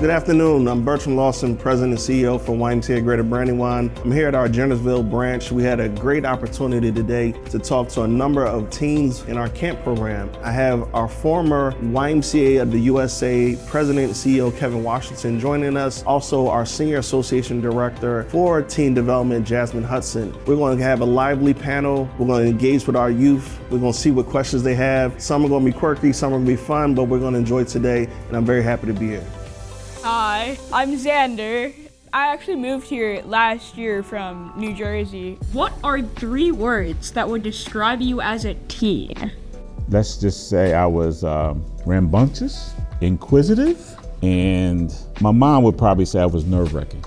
Good afternoon. I'm Bertram Lawson, President and CEO for YMCA Greater Brandywine. I'm here at our Jennersville branch. We had a great opportunity today to talk to a number of teens in our camp program. I have our former YMCA of the USA President and CEO Kevin Washington joining us. Also, our Senior Association Director for Teen Development, Jazmyn Hudson. We're going to have a lively panel. We're going to engage with our youth. We're going to see what questions they have. Some are going to be quirky, some are going to be fun, but we're going to enjoy today, and I'm very happy to be here. Hi, I'm Xander. I actually moved here last year from New Jersey. What are 3 words that would describe you as a teen? Let's just say I was rambunctious, inquisitive, and my mom would probably say I was nerve-wracking.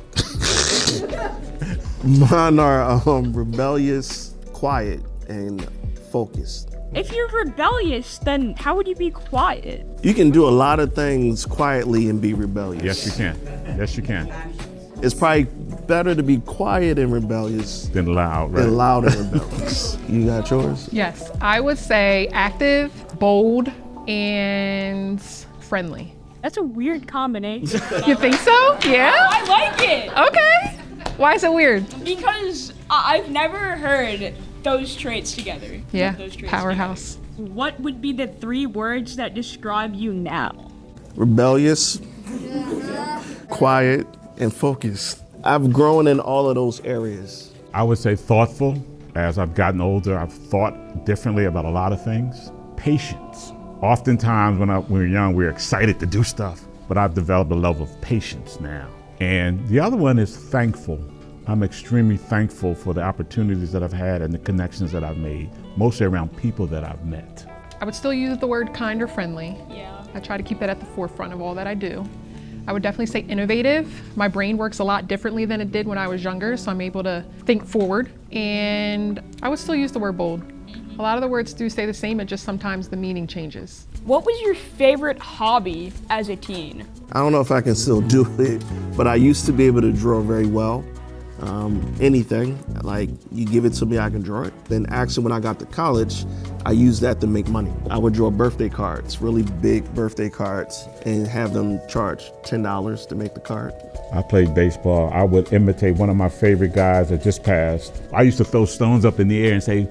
Mine are rebellious, quiet, and focused. If you're rebellious, then how would you be quiet? You can do a lot of things quietly and be rebellious. Yes, you can. Yes, you can. It's probably better to be quiet and rebellious Than loud, right? than loud and rebellious. You got yours? Yes, I would say active, bold, and friendly. That's a weird combination. You think so? Yeah? I like it! Okay. Why is it weird? Because I've never heard those traits together. Yeah, Those traits powerhouse. together. What would be the 3 words that describe you now? Rebellious, quiet, and focused. I've grown in all of those areas. I would say thoughtful. As I've gotten older, I've thought differently about a lot of things. Patience. Oftentimes when we were young, we were excited to do stuff, but I've developed a level of patience now. And the other one is thankful. I'm extremely thankful for the opportunities that I've had and the connections that I've made, mostly around people that I've met. I would still use the word kind or friendly. Yeah. I try to keep that at the forefront of all that I do. I would definitely say innovative. My brain works a lot differently than it did when I was younger, so I'm able to think forward. And I would still use the word bold. A lot of the words do stay the same, it just sometimes the meaning changes. What was your favorite hobby as a teen? I don't know if I can still do it, but I used to be able to draw very well. Anything, like you give it to me, I can draw it. Then actually when I got to college, I used that to make money. I would draw birthday cards, really big birthday cards, and have them charge $10 to make the card. I played baseball. I would imitate one of my favorite guys that just passed. I used to throw stones up in the air and say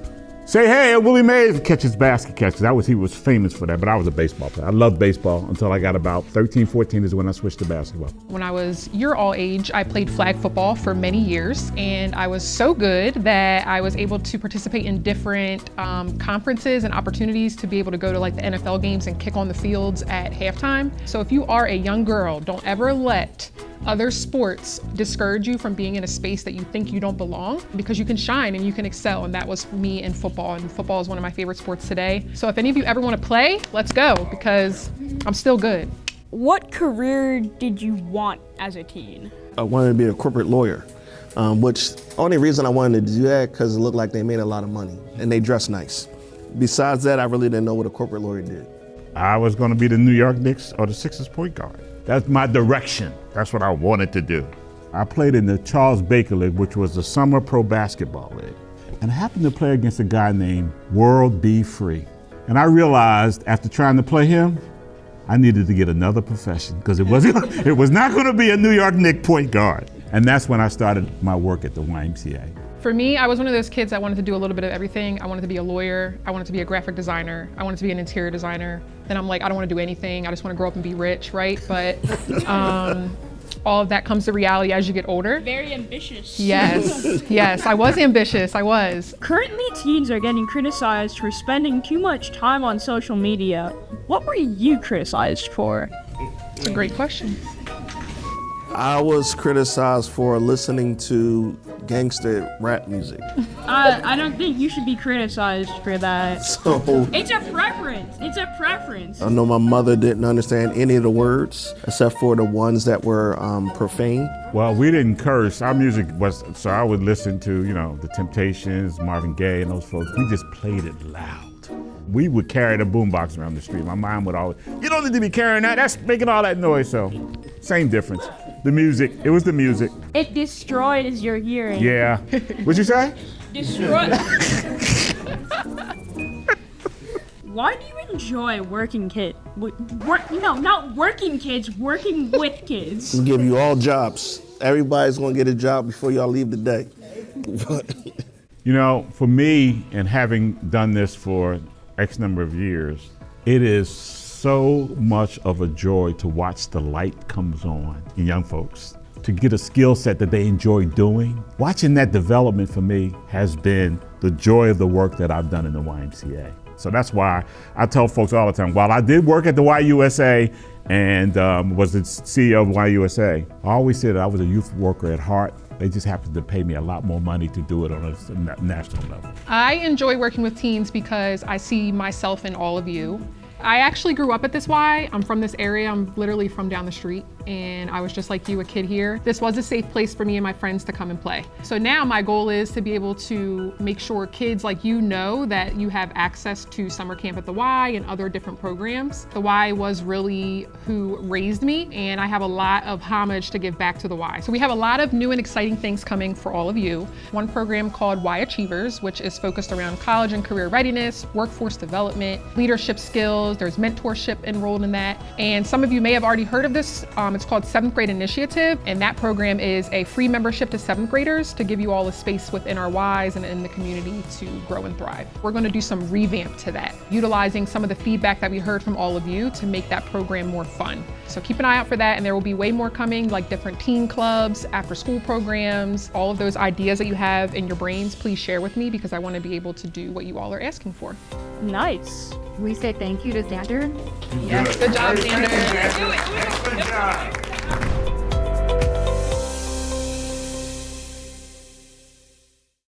hey, Willie Mays, catches basket catches. He was famous for that, but I was a baseball player. I loved baseball until I got about 13, 14 is when I switched to basketball. When I was your all age, I played flag football for many years, and I was so good that I was able to participate in different conferences and opportunities to be able to go to like the NFL games and kick on the fields at halftime. So if you are a young girl, don't ever let other sports discourage you from being in a space that you think you don't belong, because you can shine and you can excel, and that was me in football, and football is one of my favorite sports today. So if any of you ever want to play, let's go, because I'm still good. What career did you want as a teen? I wanted to be a corporate lawyer, which only reason I wanted to do that because it looked like they made a lot of money and they dressed nice. Besides that, I really didn't know what a corporate lawyer did. I was going to be the New York Knicks or the Sixers point guard. That's my direction. That's what I wanted to do. I played in the Charles Baker League, which was the summer pro basketball league. And I happened to play against a guy named World B. Free. And I realized after trying to play him, I needed to get another profession because it was not going to be a New York Knicks point guard. And that's when I started my work at the YMCA. For me, I was one of those kids that wanted to do a little bit of everything. I wanted to be a lawyer, I wanted to be a graphic designer, I wanted to be an interior designer. Then I'm like, I don't want to do anything, I just want to grow up and be rich, right? But all of that comes to reality as you get older. Very ambitious. Yes, I was ambitious, I was. Currently, teens are getting criticized for spending too much time on social media. What were you criticized for? It's a great question. I was criticized for listening to gangster rap music. I don't think you should be criticized for that. So It's a preference. It's a preference. I know my mother didn't understand any of the words except for the ones that were profane. Well, we didn't curse. Our music was, so I would listen to, the Temptations, Marvin Gaye, and those folks. We just played it loud. We would carry the boombox around the street. My mom would always, you don't need to be carrying that. That's making all that noise. So, same difference. The music. It was the music. It destroys your hearing. Yeah. What'd you say? Destroy. Why do you enjoy working not working kids, working with kids. We'll give you all jobs. Everybody's gonna get a job before y'all leave today. You know, for me, and having done this for X number of years, it is so much of a joy to watch the light comes on in young folks, to get a skill set that they enjoy doing. Watching that development for me has been the joy of the work that I've done in the YMCA. So that's why I tell folks all the time, while I did work at the YUSA and was the CEO of YUSA, I always said that I was a youth worker at heart. They just happened to pay me a lot more money to do it on a national level. I enjoy working with teens because I see myself in all of you. I actually grew up at this Y. I'm from this area. I'm literally from down the street, and I was just like you, a kid here. This was a safe place for me and my friends to come and play. So now my goal is to be able to make sure kids like you know that you have access to summer camp at the Y and other different programs. The Y was really who raised me, and I have a lot of homage to give back to the Y. So we have a lot of new and exciting things coming for all of you. One program called Y Achievers, which is focused around college and career readiness, workforce development, leadership skills. There's mentorship enrolled in that. And some of you may have already heard of this. It's called 7th Grade Initiative. And that program is a free membership to 7th graders to give you all a space within our Ys and in the community to grow and thrive. We're going to do some revamp to that, utilizing some of the feedback that we heard from all of you to make that program more fun. So keep an eye out for that. And there will be way more coming, like different teen clubs, after school programs, all of those ideas that you have in your brains, please share with me because I want to be able to do what you all are asking for. Nice. We say thank you to Xander. Yes, good job, Xander. Good job.